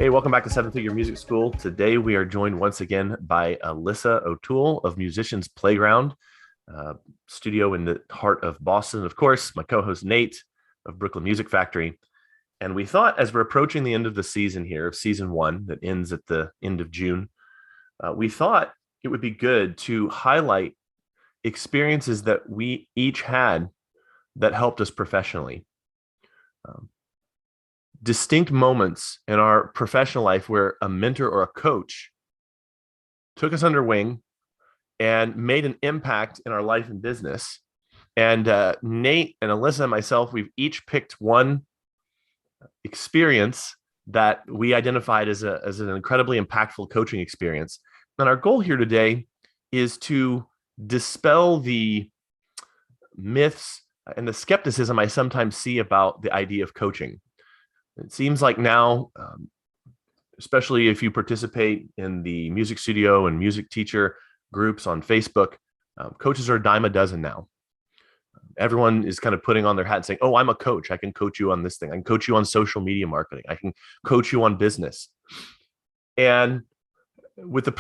Hey, welcome back to Seven Figure Music School. Today we are joined once again by Alyssa O'Toole of Musicians Playground, studio in the heart of Boston. Of course, my co-host Nate of Brooklyn Music Factory. And we thought, as we're approaching the end of the season here, of season one that ends at the end of June, we thought it would be good to highlight experiences that we each had that helped us professionally. Distinct moments in our professional life where a mentor or a coach took us under wing and made an impact in our life and business. And Nate and Alyssa and myself, we've each picked one experience that we identified as an incredibly impactful coaching experience. And our goal here today is to dispel the myths and the skepticism I sometimes see about the idea of coaching. It seems like now, especially if you participate in the music studio and music teacher groups on Facebook, coaches are a dime a dozen now. Everyone is kind of putting on their hat and saying, oh, I'm a coach. I can coach you on this thing. I can coach you on social media marketing. I can coach you on business. And with the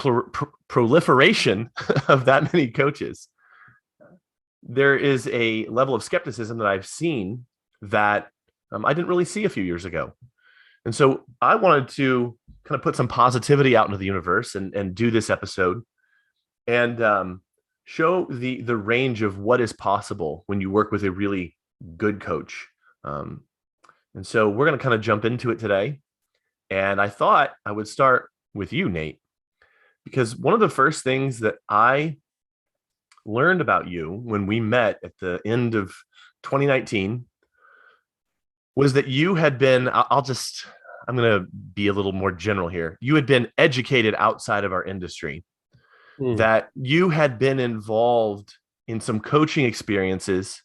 proliferation of that many coaches, there is a level of skepticism that I've seen that I didn't really see a few years ago. And so I wanted to kind of put some positivity out into the universe and do this episode and show the range of what is possible when you work with a really good coach. And so we're going to kind of jump into it today. And I thought I would start with you, Nate, because one of the first things that I learned about you when we met at the end of 2019 was that you had been, I'm going to be a little more general here. You had been educated outside of our industry, that you had been involved in some coaching experiences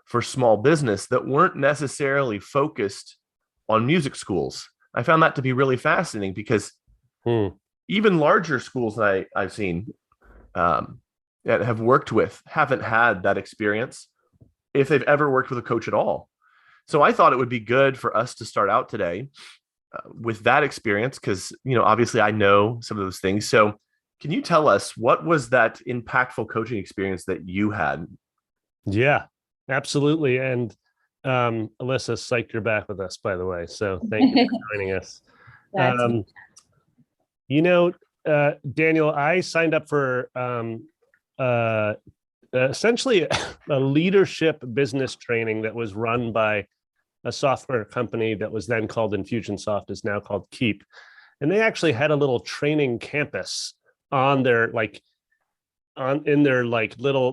for small business that weren't necessarily focused on music schools. I found that to be really fascinating because even larger schools that I've seen that have worked with haven't had that experience if they've ever worked with a coach at all. So I thought it would be good for us to start out today with that experience because, obviously I know some of those things. So can you tell us what was that impactful coaching experience that you had? Yeah, absolutely. And Alyssa, psyched you're back with us, by the way. So thank you for joining us. Daniel, I signed up for essentially a leadership business training that was run by a software company that was then called Infusionsoft, is now called Keep. And they actually had a little training campus on their little,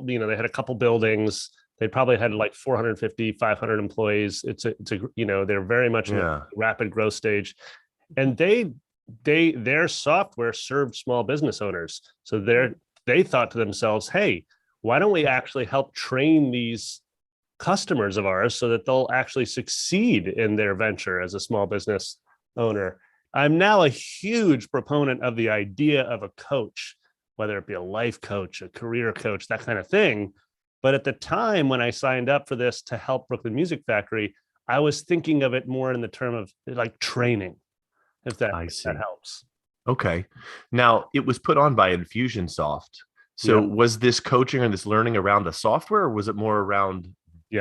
they had a couple buildings. They probably had 450, 500 employees. They're very much in a rapid growth stage. And their software served small business owners. So they thought to themselves, hey, why don't we actually help train these customers of ours so that they'll actually succeed in their venture as a small business owner? I'm now a huge proponent of the idea of a coach, whether it be a life coach, a career coach, that kind of thing. But at the time when I signed up for this to help Brooklyn Music Factory, I was thinking of it more in the term of training, if that helps. Okay. Now, it was put on by Infusionsoft. So was this coaching or this learning around the software, or was it more around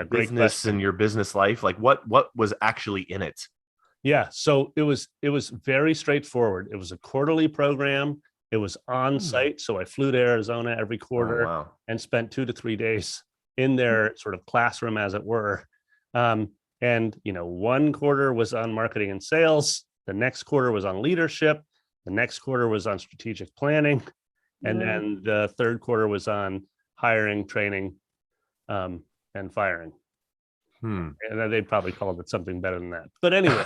business and your business life? What was actually in it? Yeah, so it was very straightforward. It was a quarterly program. It was on site. So I flew to Arizona every quarter and spent 2 to 3 days in their sort of classroom, as it were. And one quarter was on marketing and sales. The next quarter was on leadership. The next quarter was on strategic planning. And then the third quarter was on hiring, training, and firing. And then they'd probably called it something better than that. But anyway,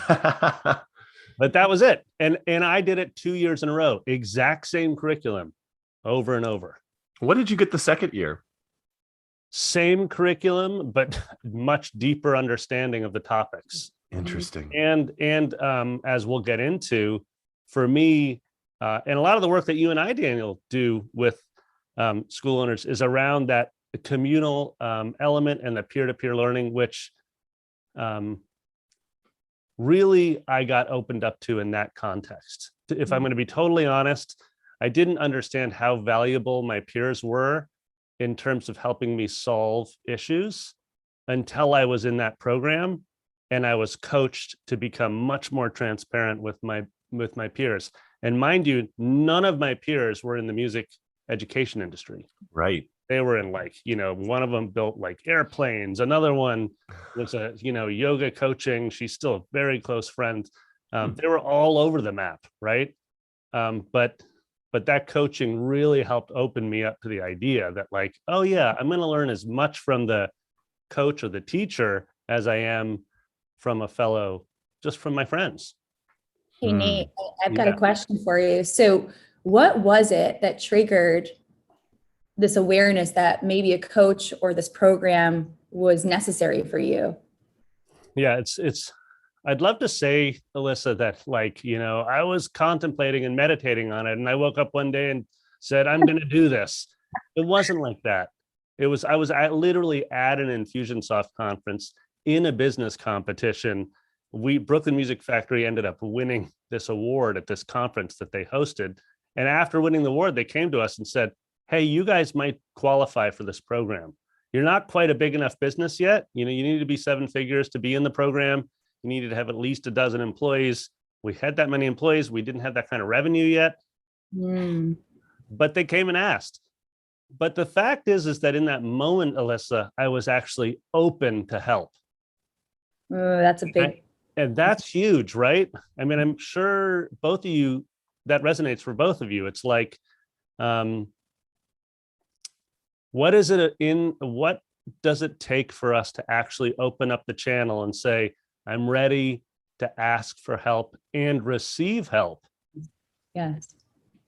but that was it. And I did it 2 years in a row, exact same curriculum over and over. What did you get the second year? Same curriculum, but much deeper understanding of the topics. Interesting. And as we'll get into, for me, and a lot of the work that you and I, Daniel, do with school owners is around that communal element and the peer-to-peer learning, which really I got opened up to in that context. If I'm going to be totally honest, I didn't understand how valuable my peers were in terms of helping me solve issues until I was in that program and I was coached to become much more transparent with my peers. And mind you, none of my peers were in the music education industry. Right. They were in like, one of them built like airplanes. Another one was yoga coaching. She's still a very close friend. They were all over the map. Right. But that coaching really helped open me up to the idea that like, oh yeah, I'm going to learn as much from the coach or the teacher as I am from just from my friends. Hey, Nate, I've got a question for you. So what was it that triggered this awareness that maybe a coach or this program was necessary for you? Yeah, I'd love to say, Alyssa, that like, I was contemplating and meditating on it. And I woke up one day and said, I'm going to do this. It wasn't like that. I was literally at an Infusionsoft conference in a business competition. Brooklyn Music Factory ended up winning this award at this conference that they hosted. And after winning the award, they came to us and said, hey, you guys might qualify for this program. You're not quite a big enough business yet. You need to be 7 figures to be in the program. You needed to have at least a dozen employees. We had that many employees. We didn't have that kind of revenue yet. But they came and asked. But the fact is that in that moment, Alyssa, I was actually open to help. That's a big... And that's huge, right? I mean, I'm sure both of you, that resonates for both of you. It's like, what does it take for us to actually open up the channel and say, I'm ready to ask for help and receive help? Yes.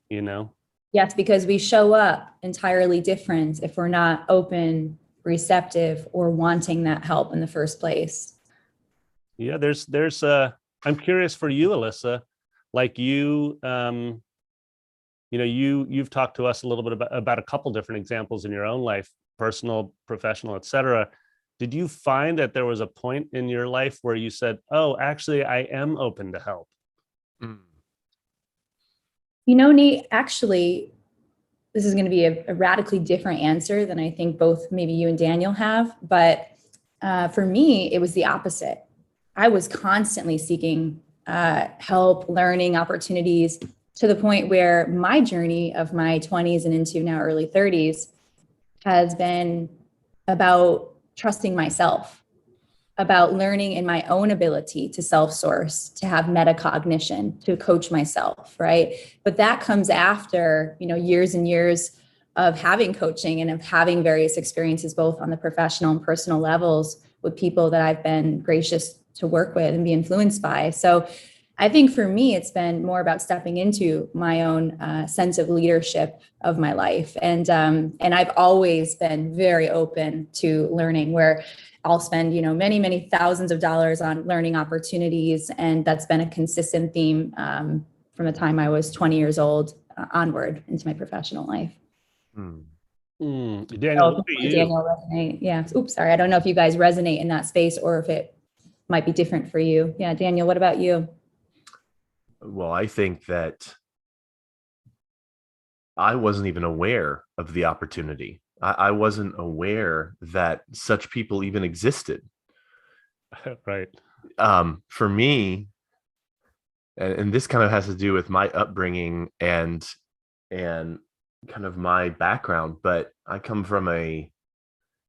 Yes, because we show up entirely different if we're not open, receptive, or wanting that help in the first place. Yeah, I'm curious for you, Alyssa, like you've talked to us a little bit about a couple different examples in your own life, personal, professional, et cetera. Did you find that there was a point in your life where you said, oh, actually, I am open to help? Nate, actually, this is going to be a radically different answer than I think both maybe you and Daniel have. But for me, it was the opposite. I was constantly seeking help, learning opportunities, to the point where my journey of my 20s and into now early 30s has been about trusting myself, about learning in my own ability to self-source, to have metacognition, to coach myself, right? But that comes after, years and years of having coaching and of having various experiences, both on the professional and personal levels, with people that I've been gracious to work with and be influenced by. So I think for me, it's been more about stepping into my own sense of leadership of my life. And I've always been very open to learning, where I'll spend, many, many thousands of dollars on learning opportunities. And that's been a consistent theme from the time I was 20 years old onward into my professional life. Daniel, resonate. Yeah. Oops, sorry. I don't know if you guys resonate in that space or if it might be different for you. Yeah. Daniel, what about you? Well, I think that I wasn't even aware of the opportunity. I wasn't aware that such people even existed. Right. For me, and this kind of has to do with my upbringing and kind of my background, but I come from a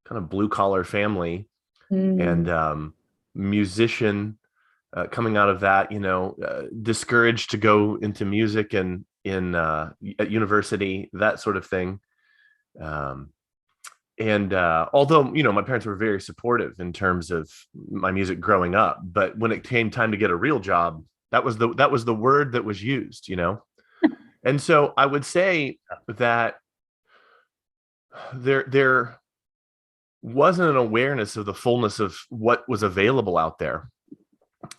kind of blue collar family and musician. Coming out of that, discouraged to go into music and at university, that sort of thing. Although, my parents were very supportive in terms of my music growing up, but when it came time to get a real job, that was the word that was used, And so I would say that there wasn't an awareness of the fullness of what was available out there.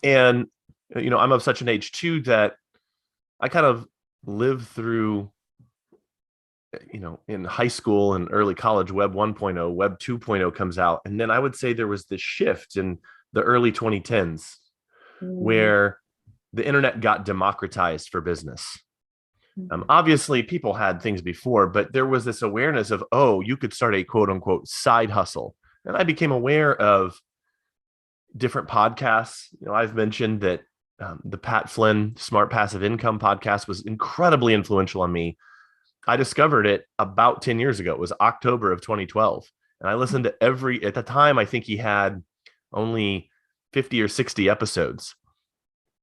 And, I'm of such an age too, that I kind of lived through, in high school and early college, Web 1.0, Web 2.0 comes out. And then I would say there was this shift in the early 2010s where the internet got democratized for business. Obviously, people had things before, but there was this awareness of, oh, you could start a quote unquote side hustle. And I became aware of different podcasts. I've mentioned that the Pat Flynn Smart Passive Income podcast was incredibly influential on me. I discovered it about 10 years ago. It was October of 2012. And I listened to at the time, I think he had only 50 or 60 episodes.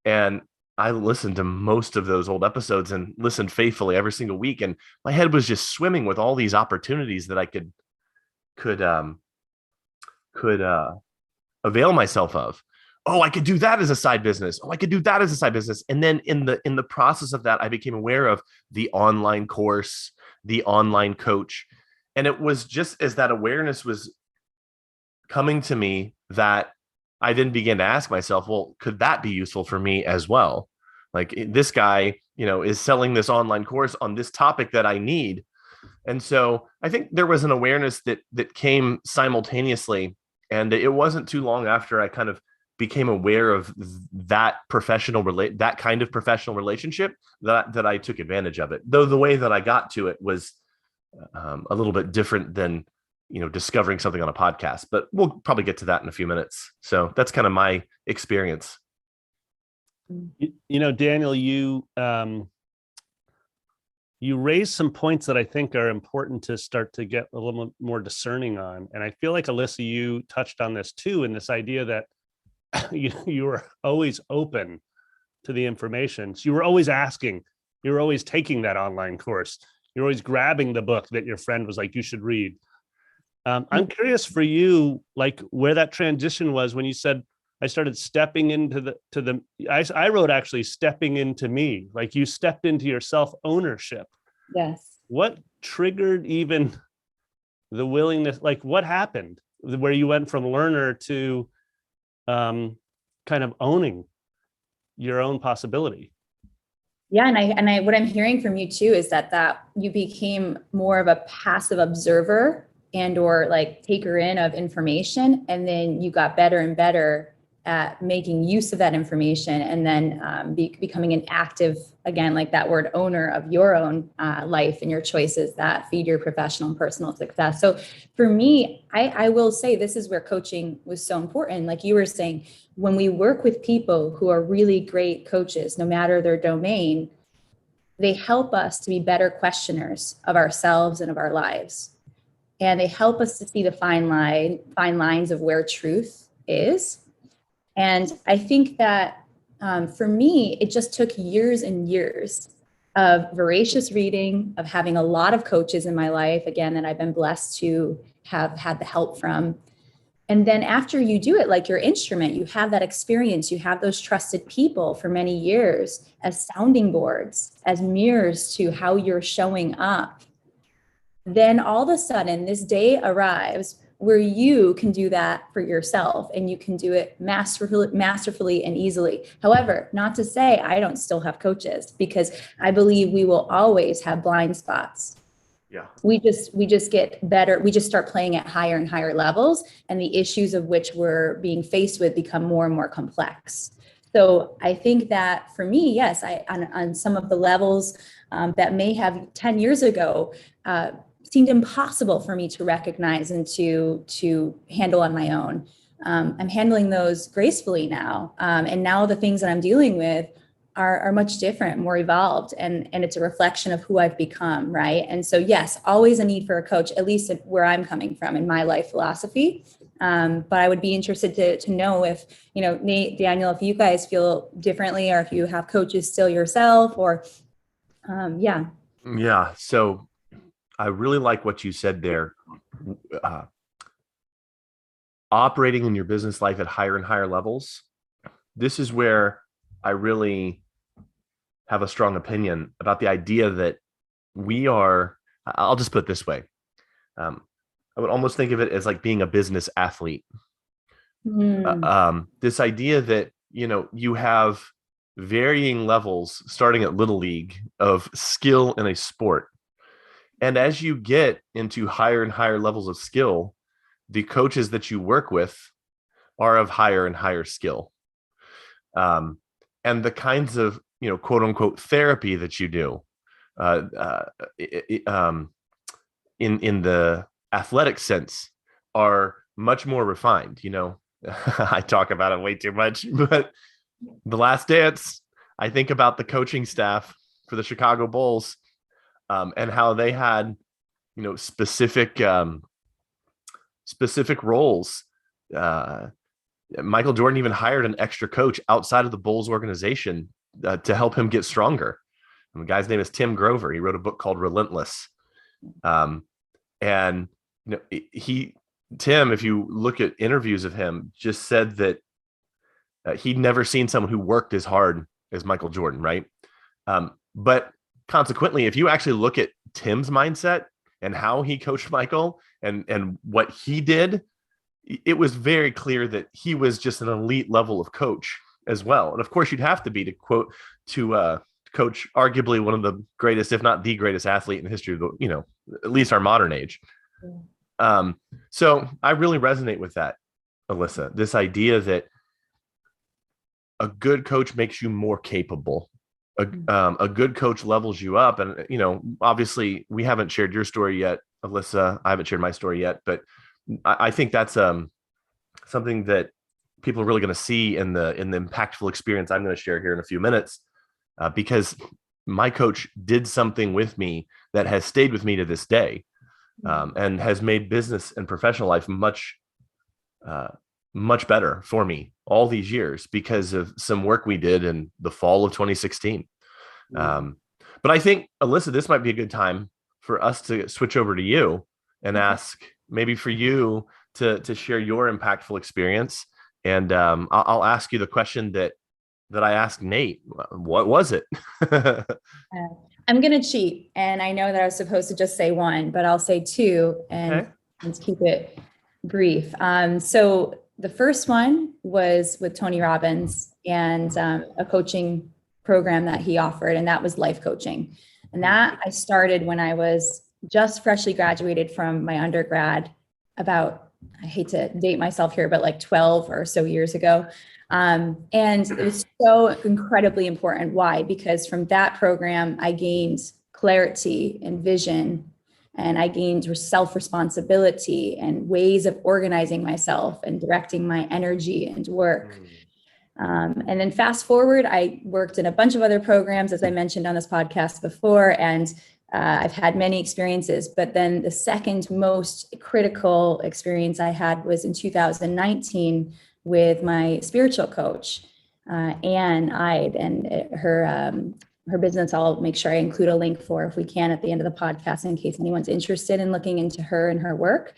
And I listened to most of those old episodes and listened faithfully every single week. And my head was just swimming with all these opportunities that I could avail myself of. Oh, I could do that as a side business. Oh, I could do that as a side business. And then in the process of that, I became aware of the online course, the online coach. And it was just as that awareness was coming to me that I then began to ask myself, well, could that be useful for me as well? Like this guy, is selling this online course on this topic that I need. And so I think there was an awareness that came simultaneously. And it wasn't too long after I kind of became aware of that that kind of professional relationship that I took advantage of it. Though the way that I got to it was a little bit different than, discovering something on a podcast, but we'll probably get to that in a few minutes. So that's kind of my experience. Daniel, you raised some points that I think are important to start to get a little more discerning on. And I feel like, Alyssa, you touched on this too, in this idea that you were always open to the information. So you were always asking, you were always taking that online course. You're always grabbing the book that your friend was like, you should read. I'm curious for you, like where that transition was when you said, I started stepping into I wrote actually stepping into me, like you stepped into your self-ownership. Yes. What triggered even the willingness, like what happened where you went from learner to kind of owning your own possibility? Yeah. And I what I'm hearing from you too, is that you became more of a passive observer and or like taker in of information. And then you got better and better at making use of that information, and then becoming an active, again, like that word, owner of your own life and your choices that feed your professional and personal success. So for me, I will say this is where coaching was so important. Like you were saying, when we work with people who are really great coaches, no matter their domain, they help us to be better questioners of ourselves and of our lives. And they help us to see the fine lines of where truth is. And I think that for me, it just took years and years of voracious reading, of having a lot of coaches in my life, again, that I've been blessed to have had the help from. And then after you do it like your instrument, you have that experience, you have those trusted people for many years as sounding boards, as mirrors to how you're showing up. Then all of a sudden, this day arrives where you can do that for yourself, and you can do it masterfully and easily. However, not to say I don't still have coaches, because I believe we will always have blind spots. Yeah. We just get better. We just start playing at higher and higher levels, and the issues of which we're being faced with become more and more complex. So I think that for me, yes, on some of the levels that may have 10 years ago seemed impossible for me to recognize and to handle on my own. I'm handling those gracefully now. And now the things that I'm dealing with are much different, more evolved, and it's a reflection of who I've become, right? And so yes, always a need for a coach, at least where I'm coming from in my life philosophy. But I would be interested to know if, Nate, Daniel, if you guys feel differently, or if you have coaches still yourself, or yeah. Yeah. So I really like what you said there. Operating in your business life at higher and higher levels. This is where I really have a strong opinion about the idea that I'll just put it this way. I would almost think of it as like being a business athlete. This idea that, you have varying levels starting at little league of skill in a sport. And as you get into higher and higher levels of skill, the coaches that you work with are of higher and higher skill. and the kinds of, quote unquote therapy that you do, in the athletic sense, are much more refined. I talk about it way too much, but The Last Dance, I think about the coaching staff for the Chicago Bulls, and how they had, specific roles. Michael Jordan even hired an extra coach outside of the Bulls organization to help him get stronger. And the guy's name is Tim Grover. He wrote a book called Relentless. And Tim, if you look at interviews of him, just said that he'd never seen someone who worked as hard as Michael Jordan, right? But consequently, if you actually look at Tim's mindset and how he coached Michael and what he did, it was very clear that he was just an elite level of coach as well. And of course, you'd have to be to coach arguably one of the greatest, if not the greatest athlete in the history of the, at least our modern age. So I really resonate with that, Alyssa, this idea that a good coach makes you more capable. A good coach levels you up. And, obviously we haven't shared your story yet, Alyssa. I haven't shared my story yet, but I think that's something that people are really going to see in the impactful experience I'm going to share here in a few minutes, because my coach did something with me that has stayed with me to this day, and has made business and professional life much better for me all these years because of some work we did in the fall of 2016. But I think, Alyssa, this might be a good time for us to switch over to you and ask maybe for you to share your impactful experience. And I'll ask you the question that I asked Nate. What was it? I'm going to cheat. And I know that I was supposed to just say one, but I'll say two, and let's keep it brief. So the first one was with Tony Robbins and a coaching program that he offered, and that was life coaching. And that I started when I was just freshly graduated from my undergrad, about, I hate to date myself here, but like 12 or so years ago. And it was so incredibly important. Why? Because from that program, I gained clarity and vision, and I gained self-responsibility and ways of organizing myself and directing my energy and work. And then fast forward, I worked in a bunch of other programs, as I mentioned on this podcast before, and I've had many experiences, but then the second most critical experience I had was in 2019 with my spiritual coach, Ann Ide, and her business. I'll make sure I include a link for, if we can, at the end of the podcast, in case anyone's interested in looking into her and her work.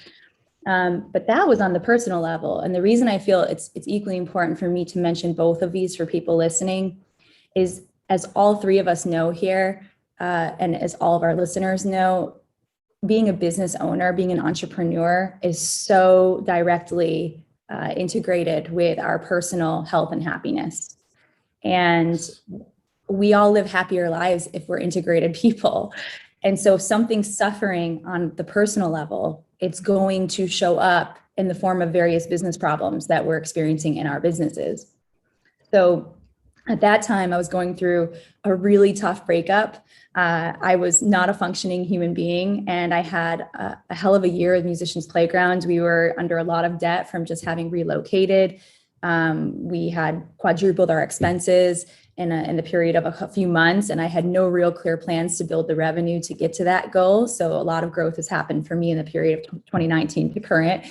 But that was on the personal level. And the reason I feel it's equally important for me to mention both of these for people listening is, as all three of us know here, and as all of our listeners know, being a business owner, being an entrepreneur is so directly integrated with our personal health and happiness. And we all live happier lives if we're integrated people. And so if something's suffering on the personal level, it's going to show up in the form of various business problems that we're experiencing in our businesses. So at that time, I was going through a really tough breakup. I was not a functioning human being, and I had a hell of a year at Musicians Playground. We were under a lot of debt from just having relocated. We had quadrupled our expenses in the period of a few months, and I had no real clear plans to build the revenue to get to that goal. So a lot of growth has happened for me in the period of 2019 to current.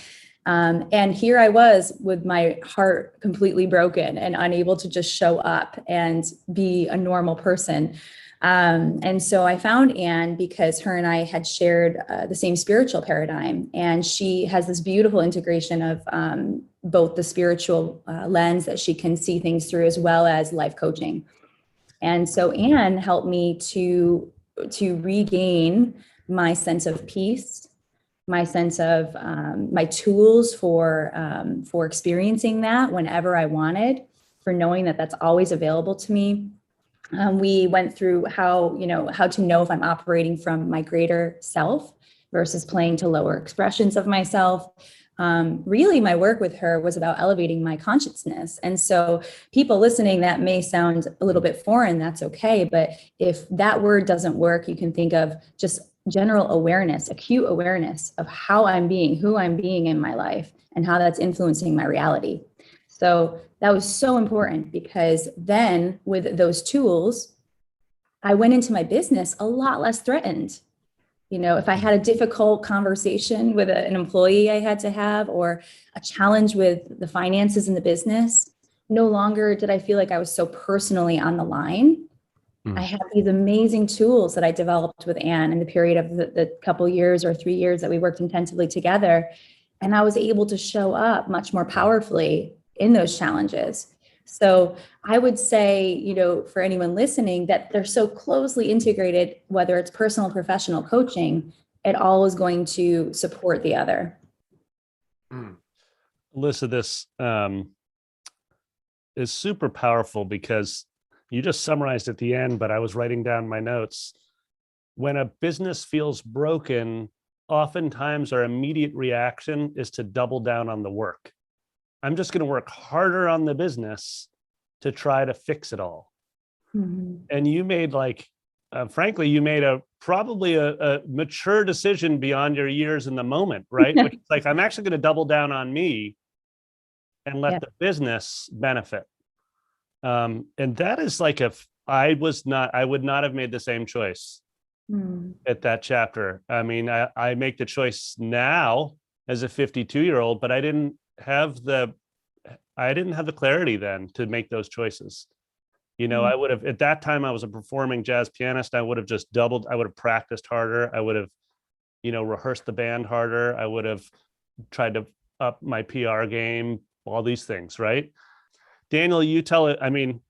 And here I was with my heart completely broken and unable to just show up and be a normal person. And so I found Anne because her and I had shared the same spiritual paradigm. And she has this beautiful integration of both the spiritual lens that she can see things through, as well as life coaching. And so Anne helped me to regain my sense of peace, my sense of my tools for experiencing that whenever I wanted, for knowing that that's always available to me. We went through how to know if I'm operating from my greater self versus playing to lower expressions of myself. really my work with her was about elevating my consciousness. And so people listening, that may sound a little bit foreign, that's okay. But if that word doesn't work, you can think of just general awareness, acute awareness of how I'm being, who I'm being in my life, and how that's influencing my reality. So that was so important, because then with those tools, I went into my business a lot less threatened. You know, if I had a difficult conversation with an employee I had to have, or a challenge with the finances in the business, no longer did I feel like I was so personally on the line. I had these amazing tools that I developed with Anne in the period of the couple years or 3 years that we worked intensively together. And I was able to show up much more powerfully in those challenges. So I would say, you know, for anyone listening, that they're so closely integrated, whether it's personal, professional coaching, it all is going to support the other. Alyssa, this is super powerful, because you just summarized at the end, but I was writing down my notes. When a business feels broken, oftentimes our immediate reaction is to double down on the work. I'm just going to work harder on the business to try to fix it all. And you made frankly, you made probably a mature decision beyond your years in the moment, right? Which is like, I'm actually going to double down on me and let the business benefit. And that is like, I would not have made the same choice at that chapter. I mean, I make the choice now as a 52-year-old, but I didn't have the clarity then to make those choices. You know, I would have, at that time, I was a performing jazz pianist. I would have just doubled. I would have practiced harder. I would have, you know, rehearsed the band harder. I would have tried to up my PR game, all these things, right? Daniel, you tell it. I mean,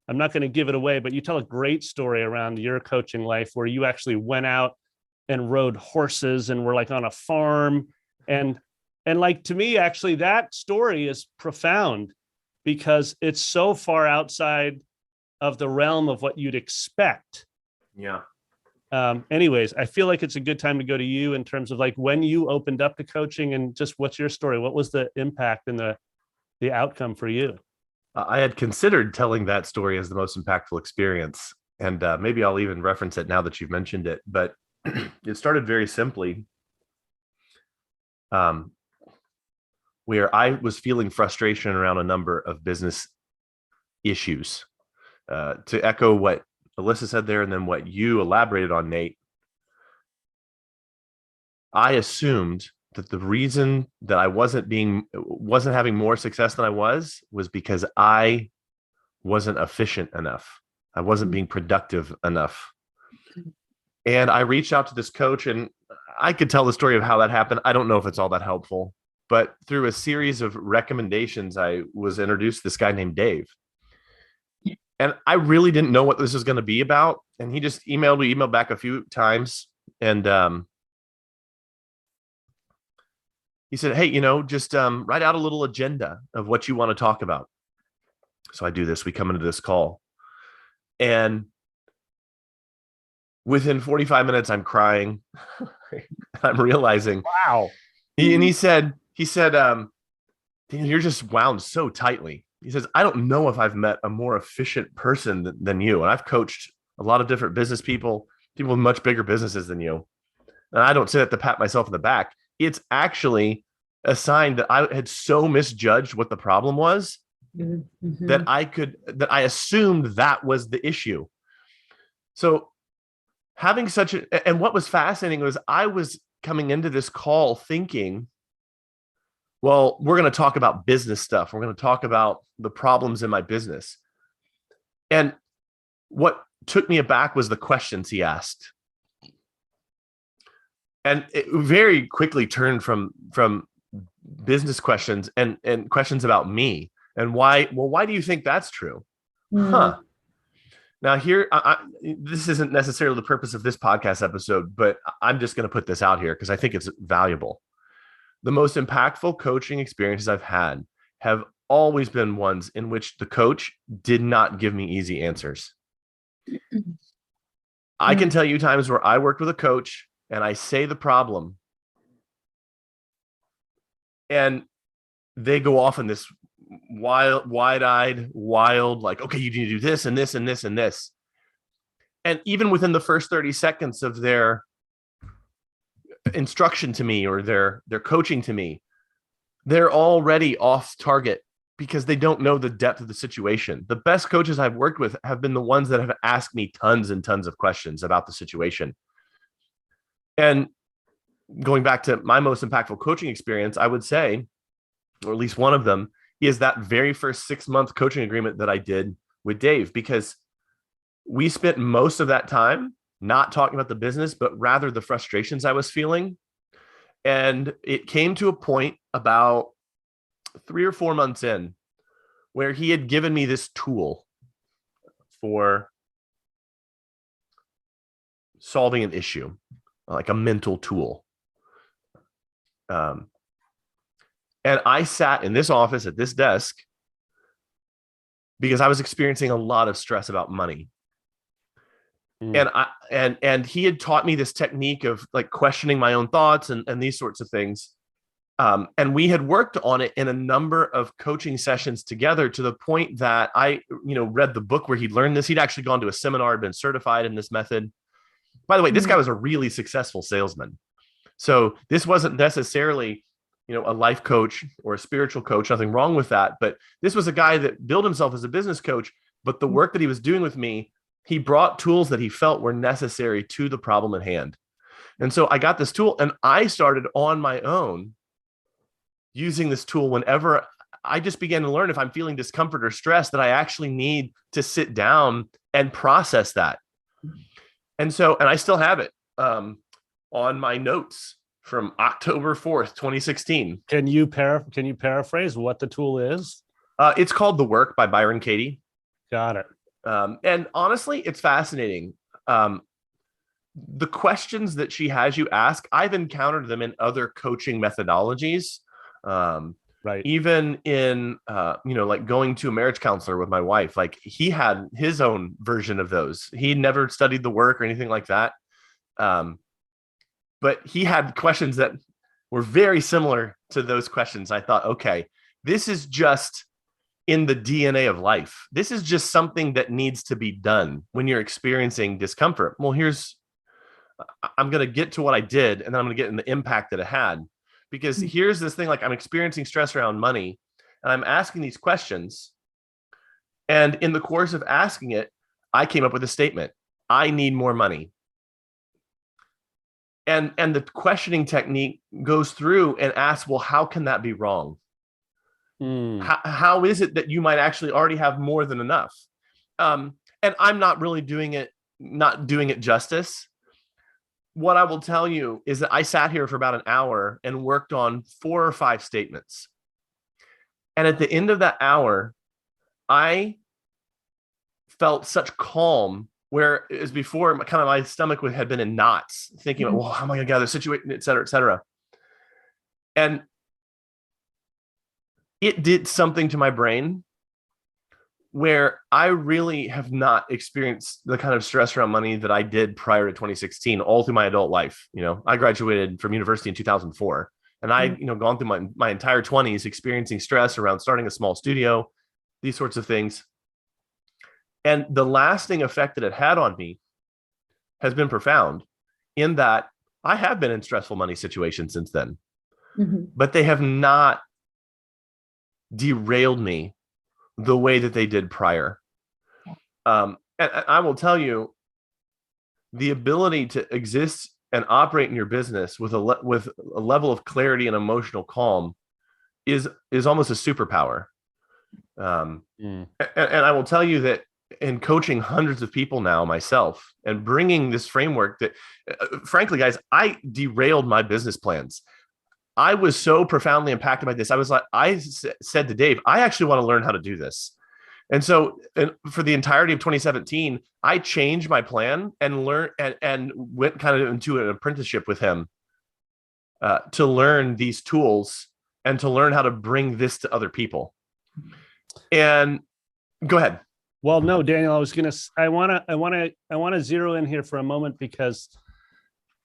I'm not going to give it away, but you tell a great story around your coaching life where you actually went out and rode horses and were like on a farm. And like, to me, actually, that story is profound, because it's so far outside of the realm of what you'd expect. Yeah. Anyways, I feel like it's a good time to go to you in terms of like when you opened up to coaching, and just what's your story? What was the impact and the outcome for you? I had considered telling that story as the most impactful experience, and maybe I'll even reference it now that you've mentioned it. But it started very simply, where I was feeling frustration around a number of business issues. To echo what Alyssa said there, and then what you elaborated on, Nate, I assumed that the reason that I wasn't having more success than I was because I wasn't efficient enough. I wasn't being productive enough. And I reached out to this coach, and I could tell the story of how that happened. I don't know if it's all that helpful, but through a series of recommendations, I was introduced to this guy named Dave. And I really didn't know what this was going to be about. And he just emailed back a few times. And he said, hey, you know, just write out a little agenda of what you want to talk about. So I do this. We come into this call. And within 45 minutes, I'm crying. I'm realizing, wow. He said, Daniel, you're just wound so tightly. He says, I don't know if I've met a more efficient person than you. And I've coached a lot of different business people with much bigger businesses than you. And I don't say that to pat myself in the back. It's actually a sign that I had so misjudged what the problem was that I assumed that was the issue. So having and what was fascinating was I was coming into this call thinking, well, we're going to talk about business stuff. We're going to talk about the problems in my business. And what took me aback was the questions he asked. And it very quickly turned from business questions and questions about me. And why do you think that's true? Huh. Now here, this isn't necessarily the purpose of this podcast episode, but I'm just going to put this out here because I think it's valuable. The most impactful coaching experiences I've had have always been ones in which the coach did not give me easy answers. I can tell you times where I worked with a coach and I say the problem And they go off in this wide-eyed, wild, like, okay, you need to do this and this and this and this. And even within the first 30 seconds of their instruction to me or their coaching to me, they're already off target because they don't know the depth of the situation. The best coaches I've worked with have been the ones that have asked me tons and tons of questions about the situation. And going back to my most impactful coaching experience, I would say, or at least one of them, is that very first 6-month coaching agreement that I did with Dave, because we spent most of that time not talking about the business, but rather the frustrations I was feeling. And it came to a point about 3 or 4 months in where he had given me this tool for solving an issue, like a mental tool. And I sat in this office at this desk because I was experiencing a lot of stress about money. And he had taught me this technique of like questioning my own thoughts and these sorts of things. And we had worked on it in a number of coaching sessions together, to the point that I, read the book where he'd learned this. He'd actually gone to a seminar, had been certified in this method. By the way, this guy was a really successful salesman. So this wasn't necessarily, a life coach or a spiritual coach, nothing wrong with that. But this was a guy that billed himself as a business coach. But the work that he was doing with me, he brought tools that he felt were necessary to the problem at hand. And so I got this tool and I started on my own using this tool whenever I just began to learn, if I'm feeling discomfort or stress, that I actually need to sit down and process that. And I still have it on my notes from October 4th, 2016. Can you paraphrase what the tool is? It's called The Work by Byron Katie. Got it. And honestly, it's fascinating. The questions that she has you ask, I've encountered them in other coaching methodologies. Right. Even in, like going to a marriage counselor with my wife, like he had his own version of those. He never studied The Work or anything like that. But he had questions that were very similar to those questions. I thought, okay, this is just in the DNA of life. This is just something that needs to be done when you're experiencing discomfort. Well, I'm going to get to what I did, and then I'm going to get in the impact that it had. Because here's this thing, like I'm experiencing stress around money, and I'm asking these questions. And in the course of asking it, I came up with a statement: I need more money. And the questioning technique goes through and asks, well, how can that be wrong? How is it that you might actually already have more than enough? And I'm not really not doing it justice. What I will tell you is that I sat here for about an hour and worked on 4 or 5 statements. And at the end of that hour, I felt such calm, whereas before kind of my stomach had been in knots, thinking about, well, how am I going to gather the situation, et cetera, et cetera. And it did something to my brain where I really have not experienced the kind of stress around money that I did prior to 2016, all through my adult life. I graduated from university in 2004, and I, gone through my entire 20s experiencing stress around starting a small studio, these sorts of things. And the lasting effect that it had on me has been profound, in that I have been in stressful money situations since then, but they have not derailed me the way that they did prior. And I will tell you, the ability to exist and operate in your business with a level of clarity and emotional calm is almost a superpower. And I will tell you that in coaching hundreds of people now myself, and bringing this framework that, frankly, guys, I derailed my business plans. I was so profoundly impacted by this. I said to Dave, I actually want to learn how to do this. And so for the entirety of 2017, I changed my plan and learned and went kind of into an apprenticeship with him to learn these tools and to learn how to bring this to other people. And go ahead. Well, no, Daniel, I want to zero in here for a moment, because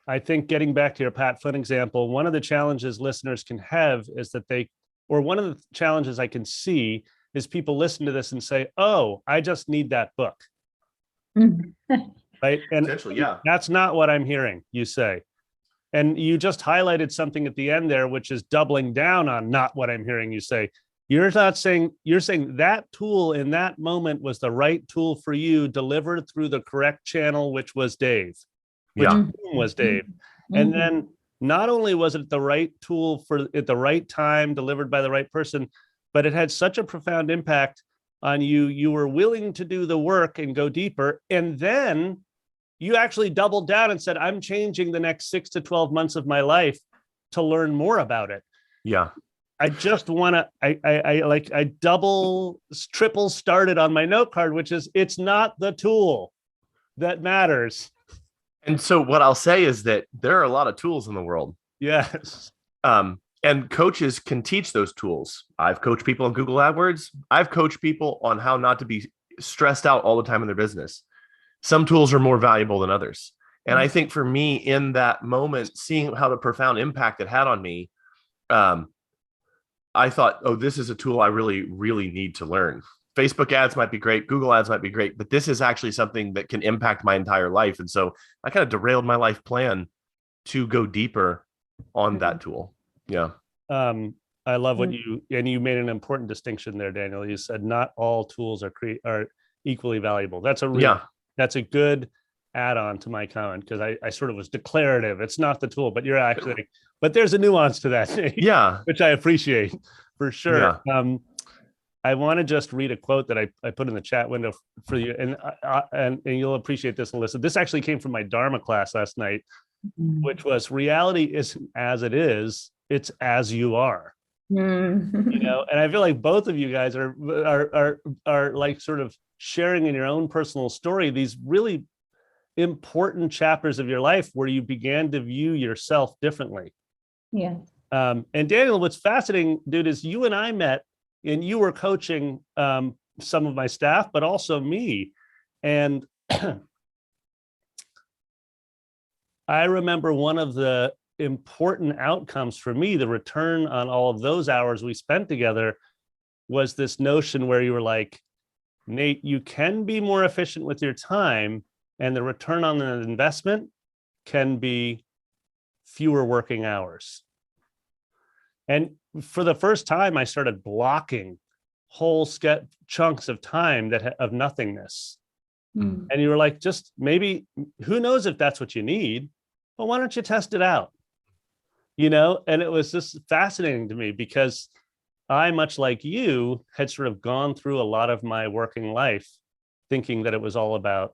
I think getting back to your Pat Flynn example, one of the challenges listeners can have is that one of the challenges I can see is people listen to this and say, oh, I just need that book. Right. And Potentially, yeah. That's not what I'm hearing you say. And you just highlighted something at the end there, which is doubling down on not what I'm hearing you say. You're saying that tool in that moment was the right tool for you, delivered through the correct channel, which was Dave. Which was Dave. And then not only was it the right tool at the right time, delivered by the right person, but it had such a profound impact on you. You were willing to do the work and go deeper. And then you actually doubled down and said, I'm changing the next 6 to 12 months of my life to learn more about it. Yeah. I just want to, I triple started on my note card, which is, it's not the tool that matters. And so what I'll say is that there are a lot of tools in the world. Yes. And coaches can teach those tools. I've coached people on Google AdWords. I've coached people on how not to be stressed out all the time in their business. Some tools are more valuable than others. And I think for me in that moment, seeing how the profound impact it had on me, I thought, oh, this is a tool I really, really need to learn. Facebook ads might be great. Google ads might be great, but this is actually something that can impact my entire life. And so I kind of derailed my life plan to go deeper on that tool. Yeah. I love what you made an important distinction there, Daniel. You said not all tools are equally valuable. That's a good add-on to my comment, because I sort of was declarative. It's not the tool, but you're actually, but there's a nuance to that. Yeah. Which I appreciate for sure. Yeah. I want to just read a quote that I put in the chat window for you, and you'll appreciate this, Alyssa. This actually came from my Dharma class last night, which was, reality isn't as it is, it's as you are. You know, and I feel like both of you guys are like sort of sharing in your own personal story these really important chapters of your life where you began to view yourself differently. Yeah. And Daniel, what's fascinating, dude, is you and I met, and you were coaching some of my staff, but also me. And I remember one of the important outcomes for me, the return on all of those hours we spent together, was this notion where you were like, Nate, you can be more efficient with your time, and the return on an investment can be fewer working hours. And for the first time, I started blocking whole chunks of time of nothingness. And you were like, just maybe, who knows if that's what you need, but why don't you test it out? You know, and it was just fascinating to me, because I, much like you, had sort of gone through a lot of my working life thinking that it was all about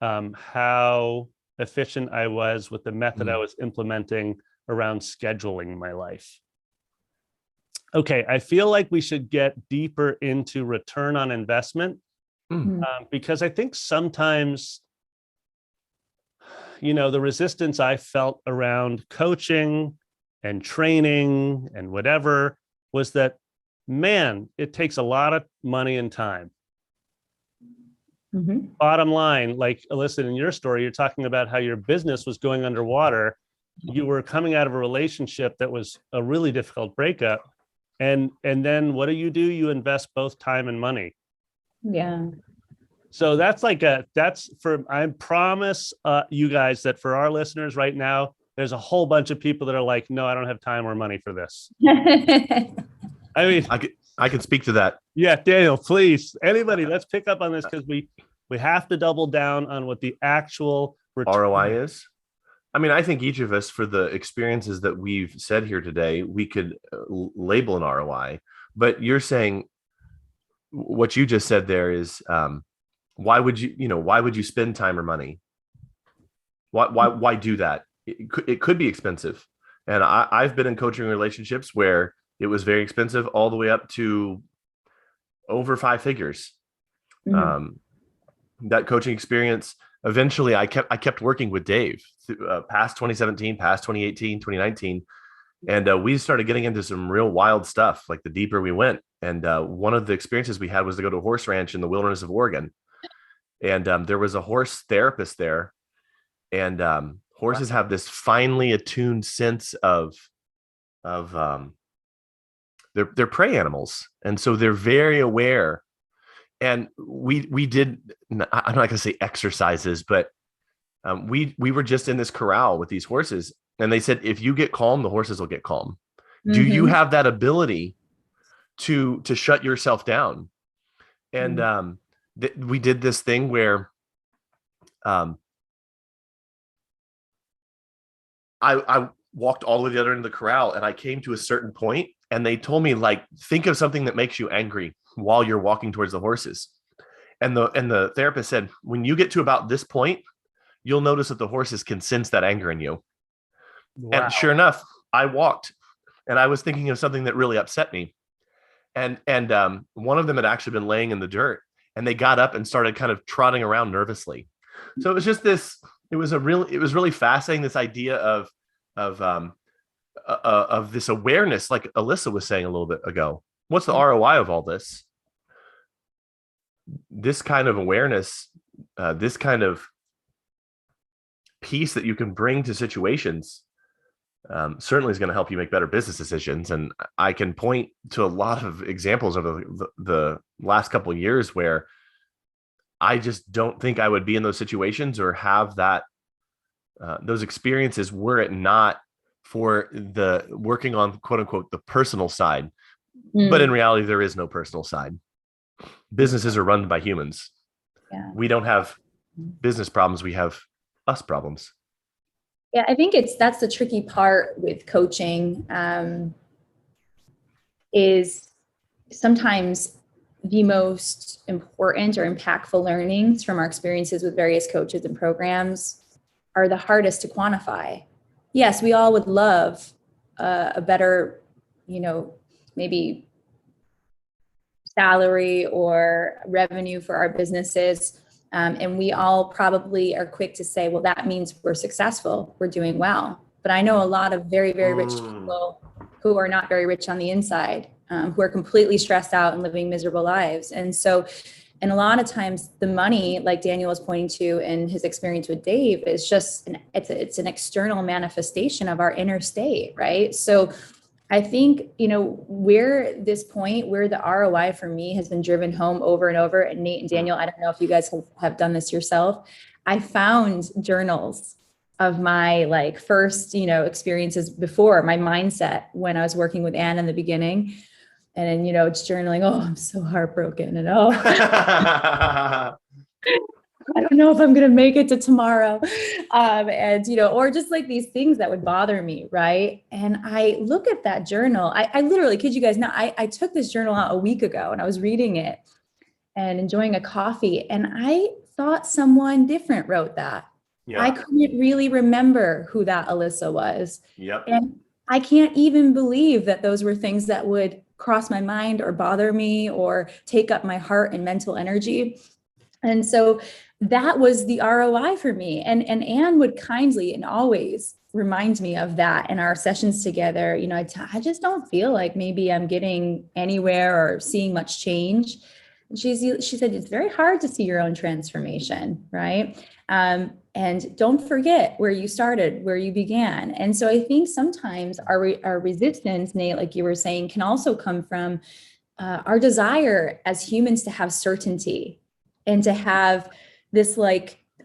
how efficient I was with the method I was implementing around scheduling my life. Okay, I feel like we should get deeper into return on investment, because I think sometimes, you know, the resistance I felt around coaching and training and whatever was that, man, it takes a lot of money and time. Bottom line, like Alyssa, in your story, you're talking about how your business was going underwater. You were coming out of a relationship that was a really difficult breakup. And then what do? You invest both time and money. Yeah. So that's I promise you guys that for our listeners right now, there's a whole bunch of people that are like, no, I don't have time or money for this. I mean, I can speak to that. Yeah, Daniel, please. Anybody, let's pick up on this, because we have to double down on what the actual ROI is. I mean, I think each of us, for the experiences that we've said here today, we could label an ROI. But you're saying what you just said there is, why would you spend time or money? Why do that? It could be expensive. And I've been in coaching relationships where it was very expensive, all the way up to over 5 figures. That coaching experience, eventually I kept working with Dave past 2017, past 2018, 2019. And we started getting into some real wild stuff, like the deeper we went. And one of the experiences we had was to go to a horse ranch in the wilderness of Oregon. And there was a horse therapist there. And Horses have this finely attuned sense of they're prey animals, and so they're very aware. And we did, I'm not going to say exercises, but we were just in this corral with these horses, and they said, if you get calm, the horses will get calm. Mm-hmm. Do you have that ability to shut yourself down? And we did this thing where I walked all the way to the other end of the corral, and I came to a certain point, and they told me, like, think of something that makes you angry while you're walking towards the horses. And the therapist said, when you get to about this point, you'll notice that the horses can sense that anger in you. Wow. And sure enough, I walked, and I was thinking of something that really upset me. And one of them had actually been laying in the dirt, and they got up and started kind of trotting around nervously. So it was just this, it was really fascinating, this idea of this awareness, like Alyssa was saying a little bit ago. What's the ROI of all this? This kind of awareness, this kind of peace that you can bring to situations, certainly is going to help you make better business decisions. And I can point to a lot of examples over the last couple of years where I just don't think I would be in those situations or have that those experiences were it not for the working on, quote unquote, the personal side. But in reality, there is no personal side. Businesses are run by humans. Yeah. We don't have business problems. We have us problems. Yeah, I think that's the tricky part with coaching, is sometimes the most important or impactful learnings from our experiences with various coaches and programs are the hardest to quantify. Yes, we all would love a better, maybe salary or revenue for our businesses. And we all probably are quick to say, well, that means we're successful, we're doing well. But I know a lot of very, very rich people who are not very rich on the inside, who are completely stressed out and living miserable lives. And a lot of times the money, like Daniel was pointing to in his experience with Dave, is just it's an external manifestation of our inner state, right? So I think, where the ROI for me has been driven home over and over, and Nate and Daniel, I don't know if you guys have done this yourself. I found journals of my first, experiences before my mindset when I was working with Anne in the beginning. And then, it's journaling, oh, I'm so heartbroken. And I don't know if I'm going to make it to tomorrow. Or just like these things that would bother me. Right. And I look at that journal. I literally kid you guys not. I took this journal out a week ago and I was reading it and enjoying a coffee. And I thought someone different wrote that. Yeah. I couldn't really remember who that Alyssa was. Yep. And I can't even believe that those were things that would cross my mind or bother me or take up my heart and mental energy. And so that was the ROI for me. And Anne would kindly and always remind me of that in our sessions together. I just don't feel like maybe I'm getting anywhere or seeing much change. And she said, it's very hard to see your own transformation, right? And don't forget where you started, where you began. And so I think sometimes our resistance, Nate, like you were saying, can also come from our desire as humans to have certainty and to have this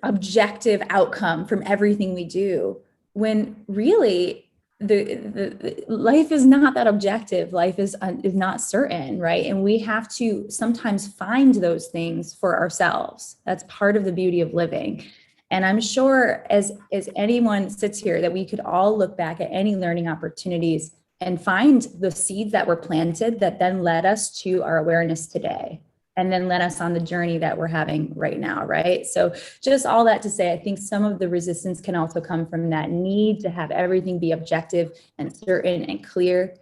objective outcome from everything we do, when really the life is not that objective. Life is not certain, right? And we have to sometimes find those things for ourselves. That's part of the beauty of living. And I'm sure as anyone sits here, that we could all look back at any learning opportunities and find the seeds that were planted that then led us to our awareness today, and then led us on the journey that we're having right now, right? So just all that to say, I think some of the resistance can also come from that need to have everything be objective and certain and clear,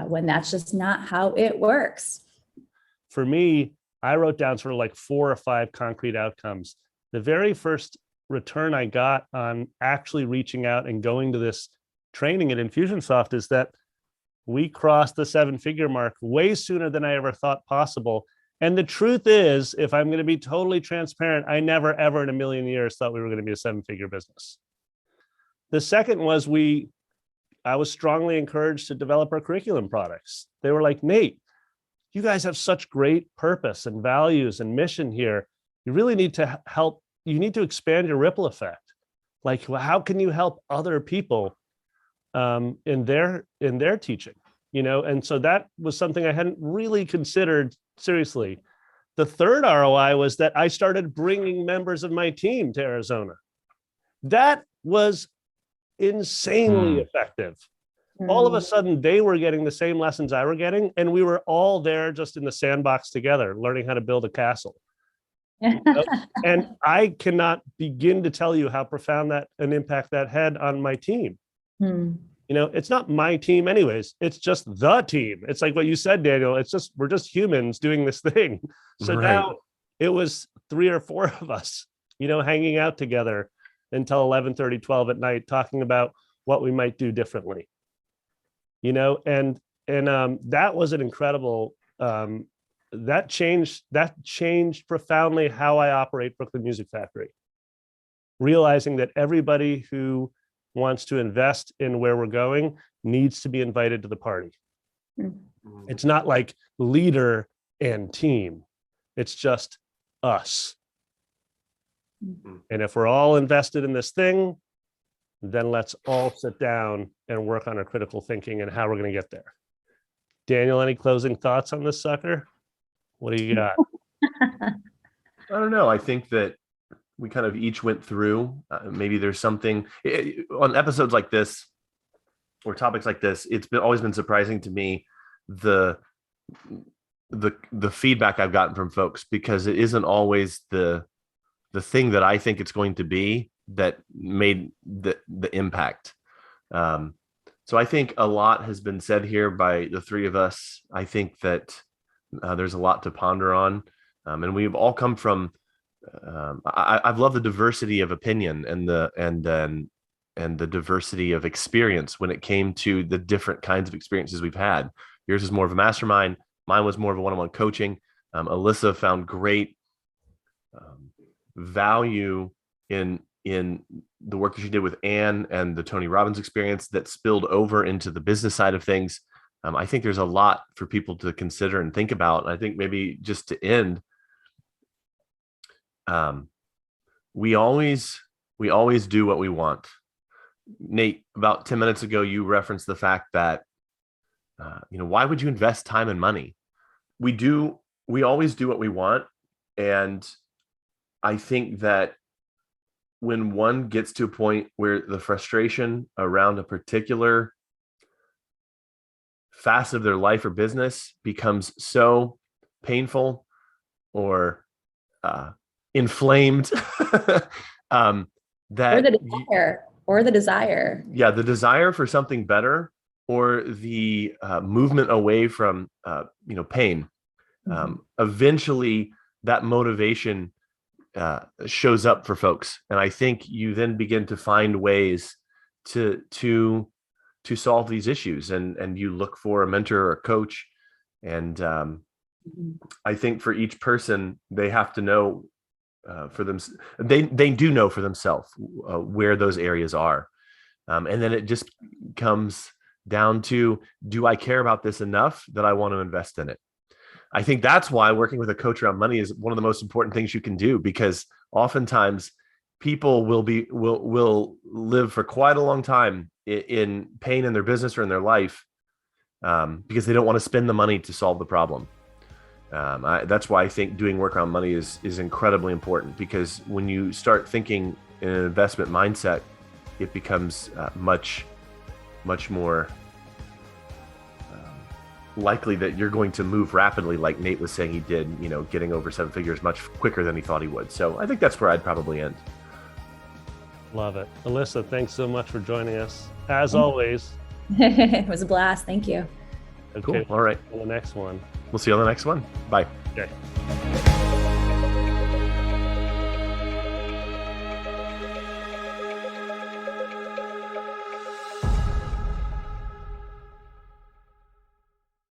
when that's just not how it works. For me, I wrote down sort of 4 or 5 concrete outcomes. The very first return I got on actually reaching out and going to this training at Infusionsoft is that we crossed the 7-figure mark way sooner than I ever thought possible. And the truth is, if I'm going to be totally transparent, I never, ever in a million years thought we were going to be a 7-figure business. The second was I was strongly encouraged to develop our curriculum products. They were like, Nate, you guys have such great purpose and values and mission here. You really need to help. You need to expand your ripple effect. Like, how can you help other people in their teaching? And so that was something I hadn't really considered seriously. The third ROI was that I started bringing members of my team to Arizona. That was insanely effective. All of a sudden, they were getting the same lessons I were getting, and we were all there just in the sandbox together, learning how to build a castle. And I cannot begin to tell you how profound an impact that had on my team. It's not my team anyways. It's just the team. It's like what you said, Daniel. We're just humans doing this thing. So now it was 3 or 4 of us, hanging out together until 11:30, 12 at night, talking about what we might do differently. And that was an incredible, that changed profoundly how I operate Brooklyn Music Factory. Realizing that everybody who wants to invest in where we're going needs to be invited to the party. It's not like leader and team. It's just us. And if we're all invested in this thing, then let's all sit down and work on our critical thinking and how we're going to get there. Daniel, any closing thoughts on this sucker? What do you got? I don't know. I think that we kind of each went through, maybe there's something on episodes like this or topics like this. It's always been surprising to me, the feedback I've gotten from folks, because it isn't always the thing that I think it's going to be that made the impact. So I think a lot has been said here by the 3 of us. I think that there's a lot to ponder on. And we've all come from, I've loved the diversity of opinion and the diversity of experience when it came to the different kinds of experiences we've had. Yours is more of a mastermind. Mine was more of a one-on-one coaching. Alyssa found great value in the work that she did with Anne and the Tony Robbins experience that spilled over into the business side of things. I think there's a lot for people to consider and think about. And I think maybe just to end, we always do what we want. Nate, about 10 minutes ago, you referenced the fact that, why would you invest time and money? We always do what we want. And I think that when one gets to a point where the frustration around a particular facet of their life or business becomes so painful or inflamed, that the desire. Yeah, the desire for something better, or the movement away from pain. Eventually, that motivation shows up for folks, and I think you then begin to find ways to solve these issues, and you look for a mentor or a coach, and I think for each person, they have to know for them. They do know for themselves where those areas are, and then it just comes down to, do I care about this enough that I want to invest in it? I think that's why working with a coach around money is one of the most important things you can do, because oftentimes people will live for quite a long time in pain in their business or in their life, because they don't want to spend the money to solve the problem. That's why I think doing work around money is incredibly important, because when you start thinking in an investment mindset, it becomes much more likely that you're going to move rapidly, like Nate was saying he did, getting over 7 figures much quicker than he thought he would. So I think that's where I'd probably end. Love it. Alyssa, thanks so much for joining us. As always. It was a blast. Thank you. Okay, cool. All right. On the next one. We'll see you on the next one. Bye. Okay.